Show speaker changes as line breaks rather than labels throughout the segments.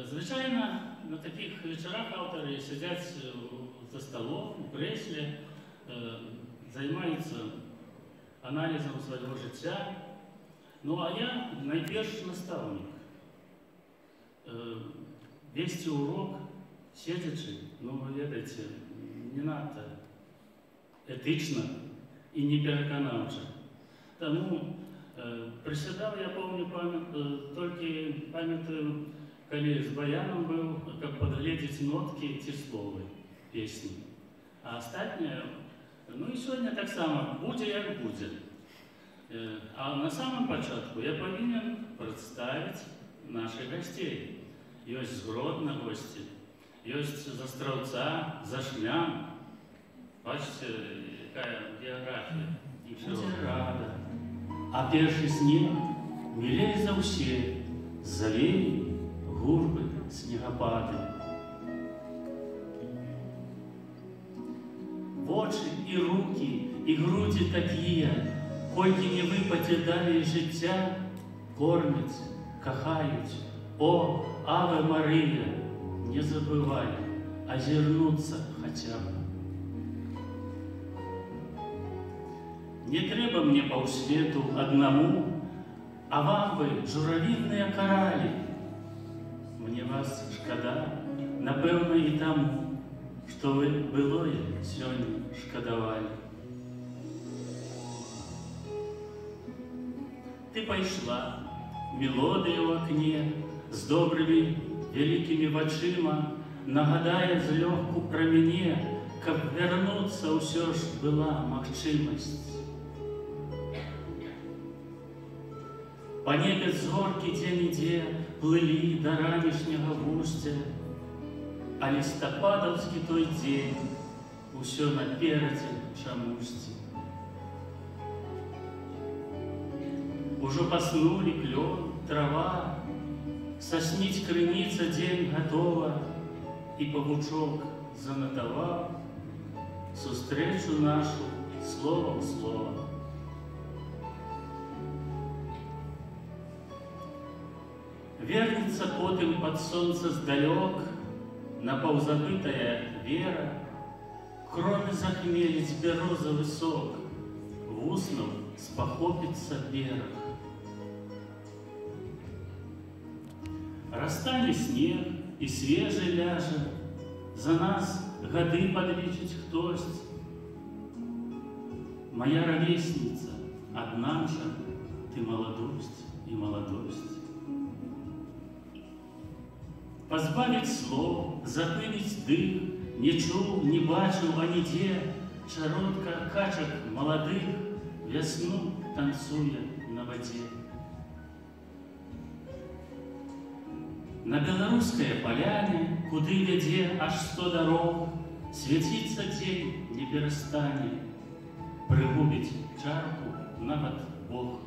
Звичайно, на таких вечорах автори сидять за столом, у креслі, займаються аналізом свого життя. Ну, а я найперш наставник. Вести урок, сидячи, ну, ви ведаєте, не надто етично і не переконавче. Тому присідав, я помню, тільки пам'ятаю, коли з баяном був, як підгледіти нотки ці слови пісні. А остальне, ну і сьогодні так само, буде як буде. А на самом початку я повинен представить наших гостей. Есть з Гродно гости, есть з Островца, Зашмян. Бачите, какая география. И все рада. А перший снег милее за усе, залей, гурбы, снегопады. Очи и руки, и груди такие, кольки не випаті далі життя, кормять, кохають. О, Аве Мария, не забывай озернуться хотя бы. Не треба мне паўсвету одному, а вам вы, журавлиные корали. Мне вас шкода, напэўна и тому, что вы былое сёння шкадавали. Ты пайшла, мелодия в окне, с добрыми великими вачыма, нагадая злёгку пра мяне, каб вярнуцца ўсё ж была магчымасць. По небе зоркі дзе-нідзе плылі да ранішняга вусця, а лістападаўскі той дзень усё наперадзе чамусьці. Ужо паснулі клён, трава, сасніць крыніца дзень гатова, і павучок занатаваў сустрэчу нашу слова ў слова. Вернецца потым пад сонца здалёк напаўзабытая вера, кроны захмеліць бярозавы сок, вуснаў спахопіцца бераг. Растане снег і свежы ляжа, за нас гады падлічыць хтось. Моя ровесница, однако ты молодость и молодость. Позбавить слов, запылить дых, не чув, не бачив анідзе, чародка качак молодых весну танцуе на воде. На беларускай поляне, куды вядзе аж 100 дарог, свяціцца дзень не перастане, прыгубіць чарку нават Бог.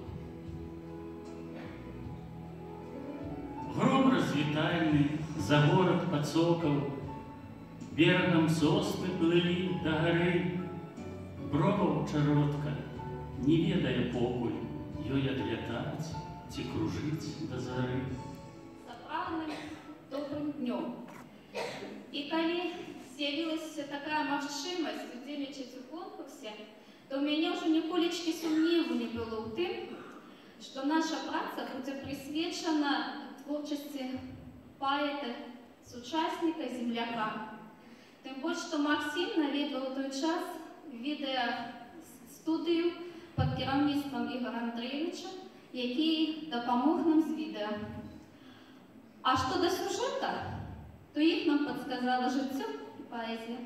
Гром развітальны за горад пацокаў, берагам сосны плылі да гары, броваў чародка, не ведае покуль, ёй адлятаць ці кружыць да зары.
Сапраўдным добрым днём. І калі з'явілася такая магчымасць удзельнічаць у конкурсе, то ў мяне ўжо ніколечкі сумневу не было ў тым, што наша праца будзе прысвечана творчасці паэта, сучасніка, земляка. Тым больш, што Максім наведваў той час відэастудыю пад кіраўніцтвам Ігора Андрэевича, які дапамог нам з відэа. А што да сюжэта, то іх нам падсказала жыццё і паэзія.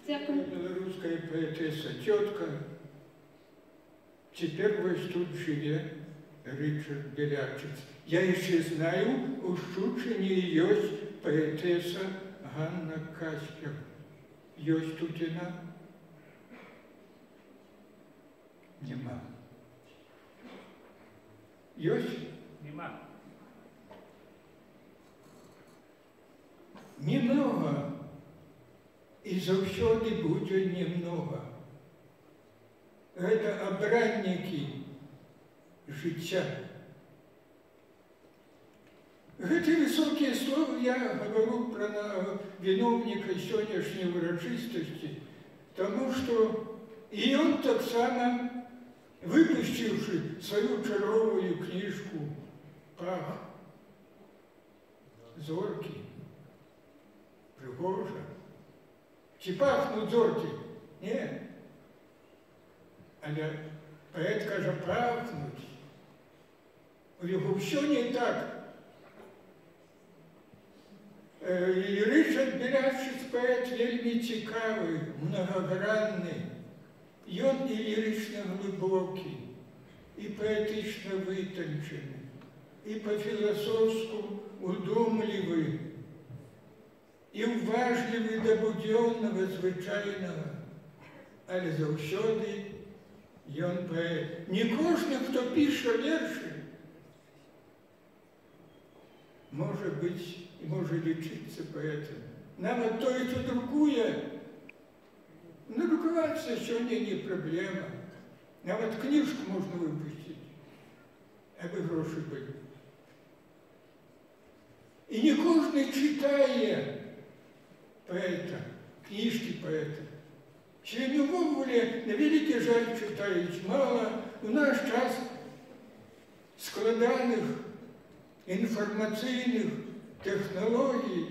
Дзякуй.
Белорусская поэтесса, тетка. Теперь в Штутшине Ричард Белячец. Я еще знаю, у Штутшине есть поэтесса Ганна Каспер. Есть тут она? Нема. Есть?
Нема.
Немного. И заўсёды будзе немного. Это абраннікі жыцця. Эти высокие слова я говорю про виновника сегодняшней урочистости, тому что и он так само, выпустивший свою черговую книжку «Пах», зоркий, пригожа. Чи пахнуть зорки? Нет. Але поэт каже пахнуть. У його все не так. І Ричард Белявчык поэт вельми цікавий, многогранний. І он і лірично глибокий, і поетично витончений, і по-філософську удумливий, і уважливий до буденного, звичайного. Але завсёды ён поэт. Не кожен, хто пише вірші, може бути і може лічитися поетом. Навіть той, хто друкує, надрукуватися сьогодні не проблема. Навіть книжку можна випустити, аби гроші були. І не кожен читає поэта, книжки поэта. Сьогодні ввогуле, на великий жаль, читають мало. У наш час складаних інформаційних технологій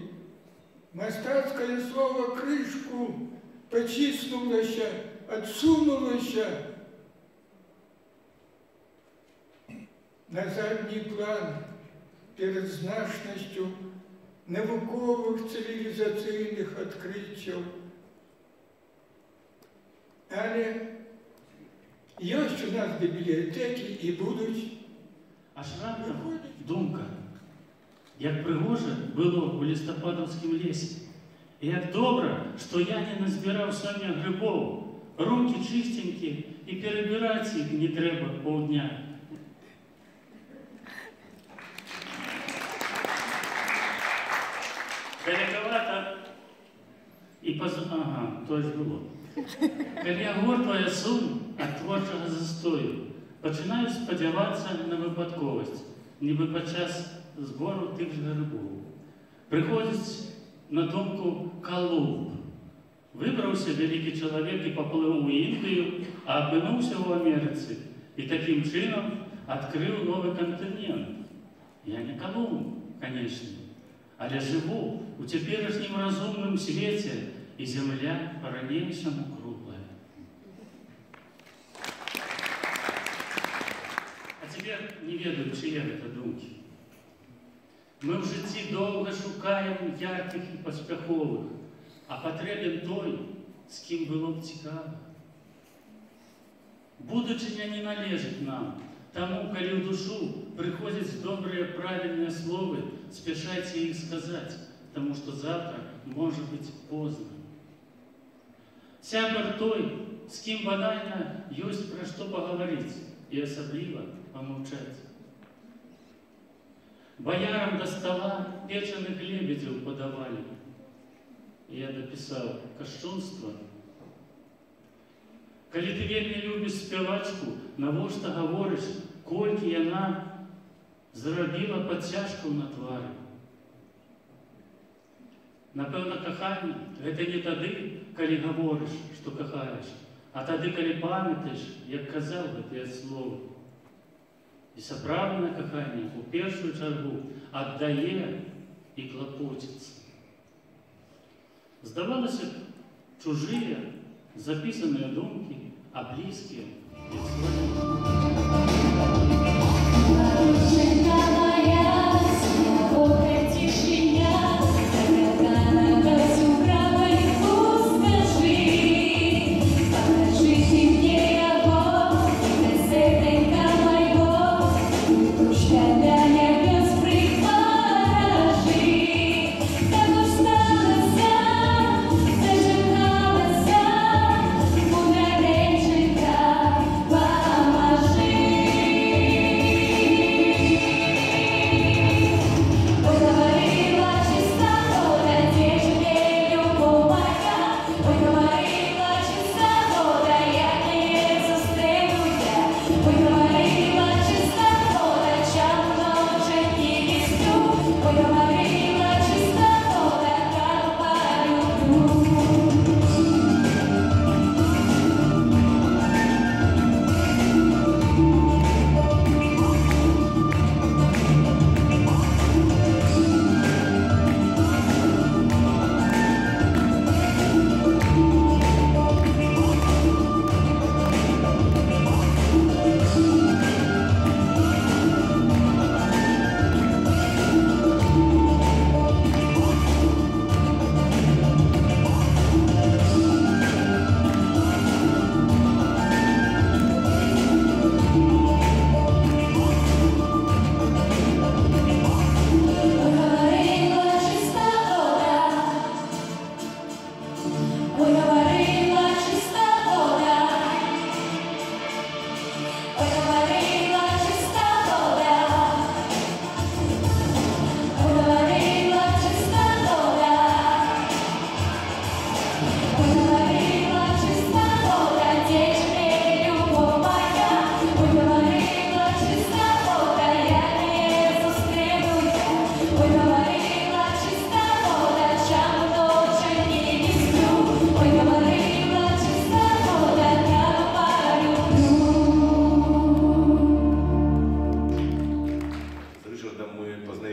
мистецьке слово кришку потиснулося, отсунулося на задній план перед значністю наукових цивілізаційних відкриттів. Але є у нас бібліотеки і будуть.
Аж раптом думка, як пригоже було у листопадовському лісі. І як добре, що я не назбирав сьогодні грибов, руки чистенькі і перебирати їх не треба полдня. Далековато і ага, то ж було. Коли я гортваю сум від творчого застою, починаю сподіватися на випадковість, ніби під час збору тих же грибов. Приходить на думку Колумб. Вибрався великий чоловік і поплив у Індію, а опинився в Америці. І таким чином відкрив новий континент. Я не Колумб, звісно, але живу у теперішньому розумному світі, і земля по-ранейшему круглая. А тепер не ведаю, чиє це думки. Ми в житті довго шукаємо ярких і поспіхових, а потрібен той, з ким було б цікаво. Будучиня не належить нам, тому, коли в душу приходять добрые, правильные слова, спешайте их сказать, потому что завтра может быть поздно. Сябар той, с кем банально есть про что поговорить и особливо помолчать. Боярам до стола печеных лебедев подавали. И я дописал кощунство. Коли ты вельми любишь спевачку, навошта говориш, кольки яна зробила подтяжку на тварі. Напевно, кохання – це не тоді, коли говориш, що кохаєш, а тоді, коли пам'ятаєш, як казав би те слово. І справжнє кохання у першу чергу віддає і клопотиться. Здавалося б, чужі, записані думки, а близькі – від своїх.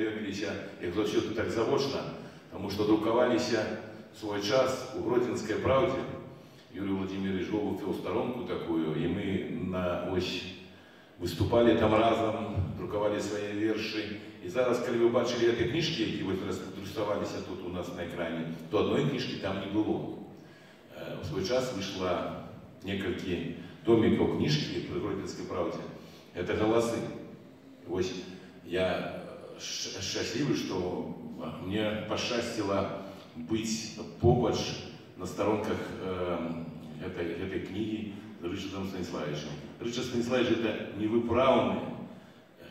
знаёміліся, як заўсёды так завочна, таму што друкаваліся свой час у Гродзенскай правде. Юрий Владимирович Голуб вел сторонку такую, и мы выступали там разом, друковали свои верши. И зараз, когда вы бачили эти книжки, які роздрукувалися тут у нас на экране, то одной книжки там не было. В свой час вышло несколько томиков книжки при Гродзенской правде. Это голосы. Вот я счастливый, что мне пощастило быть побач на сторонках этой книги Ричардом Станиславовичем. Ричард Станиславович – это невыправный,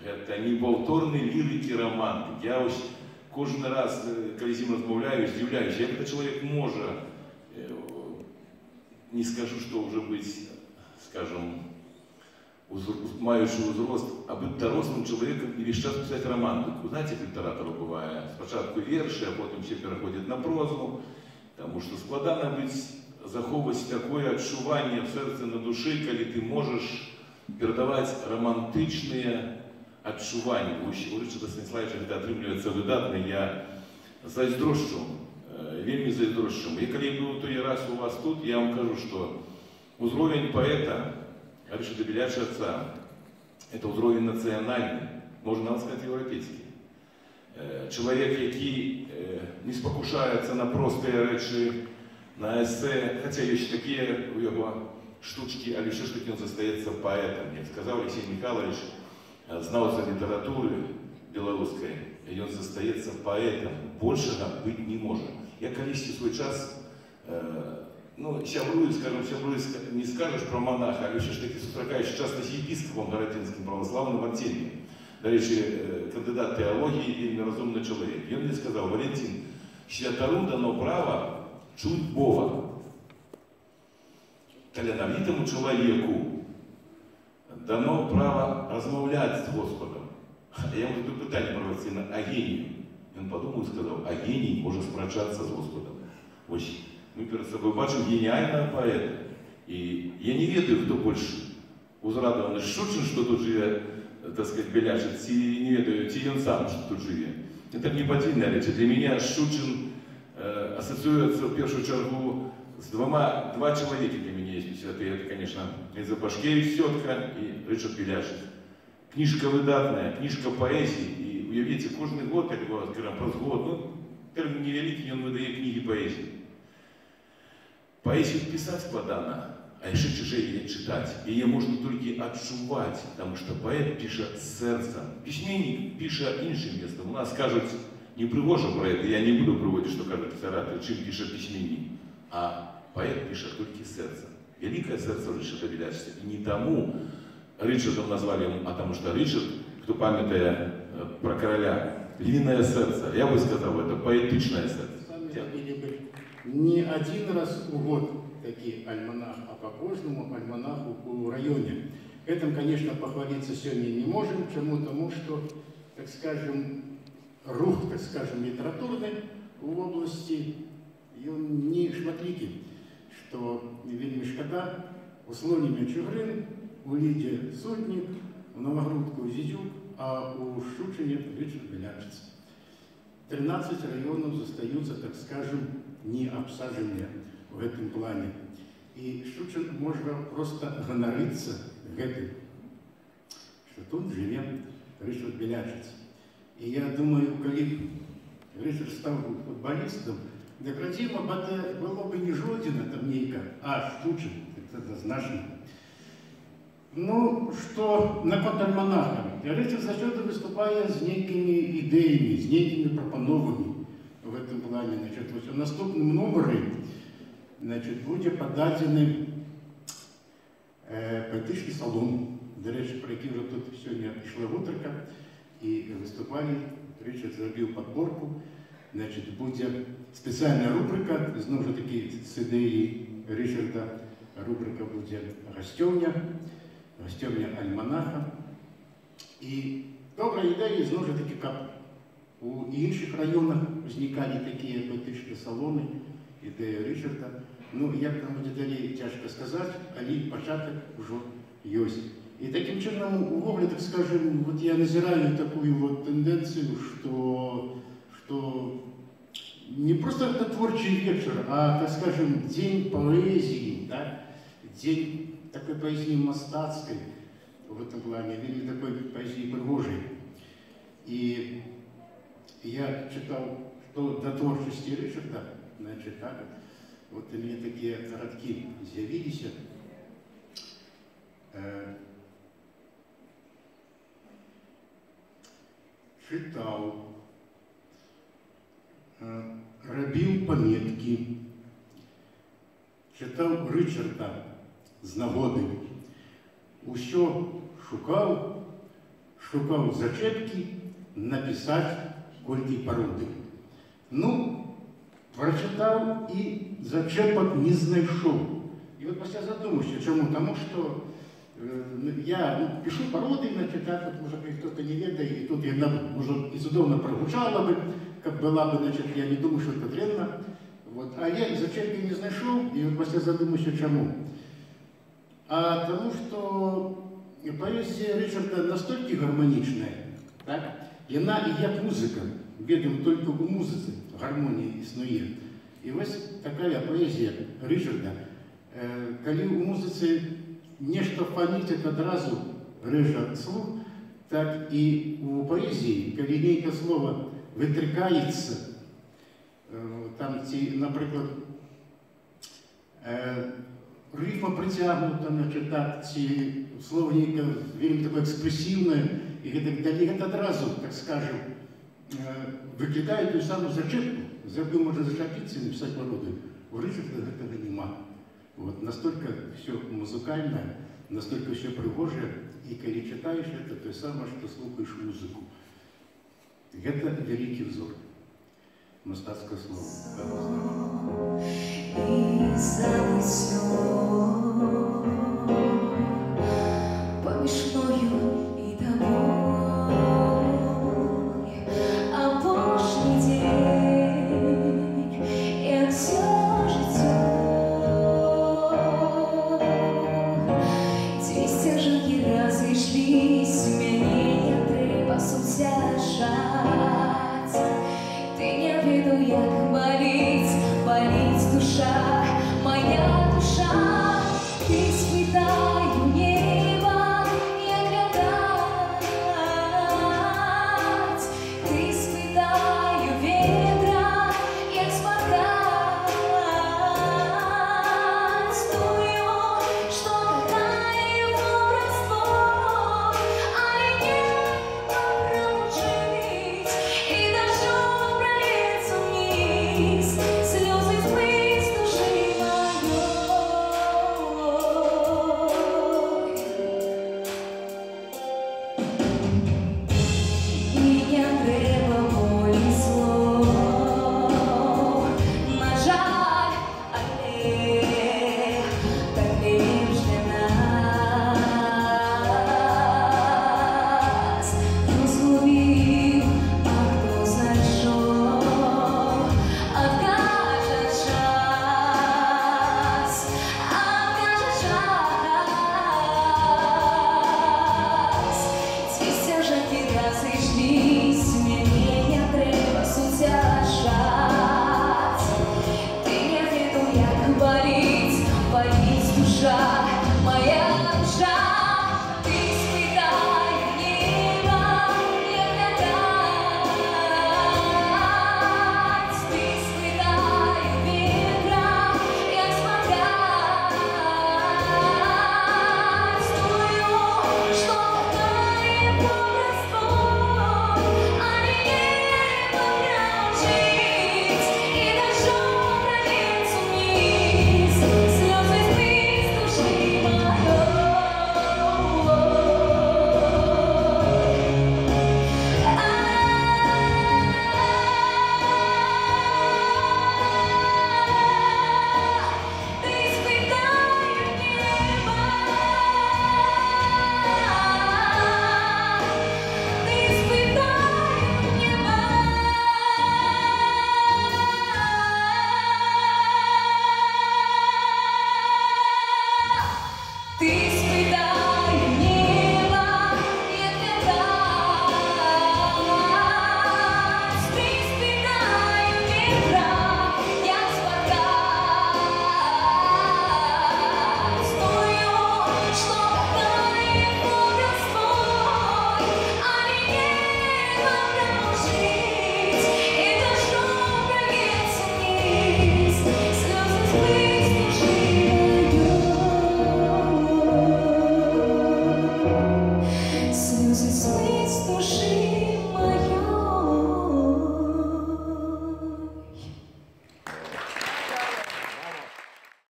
это не повторный лирик и романтик. Я каждый раз, когда с ним размовляю, удивляюсь, як этот человек может, не скажу, что уже быть, скажем, маючи возраст, а быть дорослым человеком и весь час писать романтику. Знаете, как литератору бывает, спочатку верши, а потом все переходят на прозу, потому что складано быть, заховывать такое отчувание в сердце, на душе, когда ты можешь передавать романтичные отчувания. У Ричарда Станиславовича это отрымливается выдатно, я зайздрошчу, вельми зайздрошчу. И когда я был той раз у вас тут, я вам скажу, что уровень поэта Ричарда Белячица – это уровень национальный, можно сказать, европейский. Человек, який не спокушається на прості речі, на есе, хоча є ще такі у його штучки, але все ж таки він зостається поетом. Як сказав Олексій Михайлович, знавця літератури білоруської, і він зостається поетом. Большего бути не може. Я колись у свій час, сябрую, не скажеш про монаха, але все ж таки зустрічаюсь часто з єпископом Городинським православним Артемієм. До речі, кандидат теології і нерозумний чоловік. Він мені сказав: Валентин, святару дано право чуть Бога. Талановитому чоловіку дано право розмовляти з Господом. А я можу тут питання провокаційне: а генію? Він подумав і сказав: а геній може сперечатися з Господом. Ось ми перед собою бачимо геніального поета. І я не ведаю, хто більше узрадований Шучин, що тут живе, так сказать, Белячиц, и не ведаю, и он сам, что тут живет. Это не подвійна речь. Для меня Шучин ассоциируется в первую чергу с два человека для меня есть. Это, конечно, Лиза Пашкевич, Сетка и Ричард Белячиц. Книжка выдатная, книжка поэзии. И уявите, каждый год, как его открываем, просто год, термин невеликий, он выдает книги поэзии. Поэзию писать складано. А еще тяжелее читать. Ее можно только отчувать, потому что поэт пишет сердцем. Письменник пишет іншим местом. У нас скажут, не пригоже про это, я не буду приводить, что кажут литераторы, чем пишет письменник. А поэт пишет только сердцем. Великое сердце Ричарда Белячица. И не тому Ричардом назвали ему, а потому что Ричард, кто памятает про короля, львиное сердце. Я бы сказал, это поэтичное сердце.
Не один раз в год такие альманах, а по каждому альманаху у районе. Этим, конечно, похвалиться сегодня не можем, чему тому, что, так скажем, рух, так скажем, литературный в области, и он не шматликий, что вельми шкода, у Слониме Чугрин, у Лидии Сотник, у Новогрудку Зидюк, а у Шучине Ричард Белячиц. 13 районов застаются, так скажем, не обсаженные в этом плане. И Шучин можно просто гонориться этим, что тут живет Ричард Белячиц. И я думаю, когда Ричард стал футболистом, декоративно было бы не Жодина там нейка, а Шучин, это значно. Ну, что наконт альманаха. Ричард зачем-то выступает с некими идеями, с некими пропановами в этом плане. Значит, вот в наступном номере, значит, будет подадены поэтичний салон. До речі, про який вже тут сьогодні пішла гутерка, і виступали, Ричард зробив підборку. Значить, буде спеціальна рубрика, знову ж таки, з ідеї Ричарда, рубрика буде гостьовня альманаха. І добра ідея, знову ж таки, як у інших районах виникали такі поетичні салони, ідея Ричарда. Ну, як там буде далі, тяжко сказати, але початок вже є. И таким чином, увогуле, так скажем, вот я назираю такую вот тенденцию, что не просто это творчий вечер, а, так скажем, день поэзии, да? День такой поэзии мастацкой, в этом плане, или такой поэзии пригожей. И я читал, что до творчости Ричарда, значит, так, вот у меня такие радки з'явились. Читал, робил пометки, читал Ричарда з нагоди, усё шукав зачепки, написать колькі породы. Ну, прочитал и зачепок не знайшов. И вот после задумался, чему? Тому что я пишу породы, значит, так вот, может быть, кто-то не ведает, и тут я, может, и судовно прогучала бы, как была бы, значит, я не думаю, что это древно. Вот. А я зачепки не знайшов, и вот после задумался, чему? А тому, что поэзия Ричарда настолько гармоничная, так? И она и як музыка, ведом только у музыцы гармонии існує. И вот такая поэзия Ричарда, коли у музыцы нечто фонитит одразу реже слух, так и у поэзии, коли некое слово витрикається, там, наприклад, рифма притягнута, значит, так, ці словника вельми такое экспрессивное, и так далее, это одразу, так скажем, викликає ту саму зачепку, за яку можна зачепитися і написати породу. У Ричарда этого нема. Вот, настолько все музыкальное, настолько все пригожее, и когда читаешь это, то самое, что слухаешь музыку. Это великий взор. Мастацкое слово.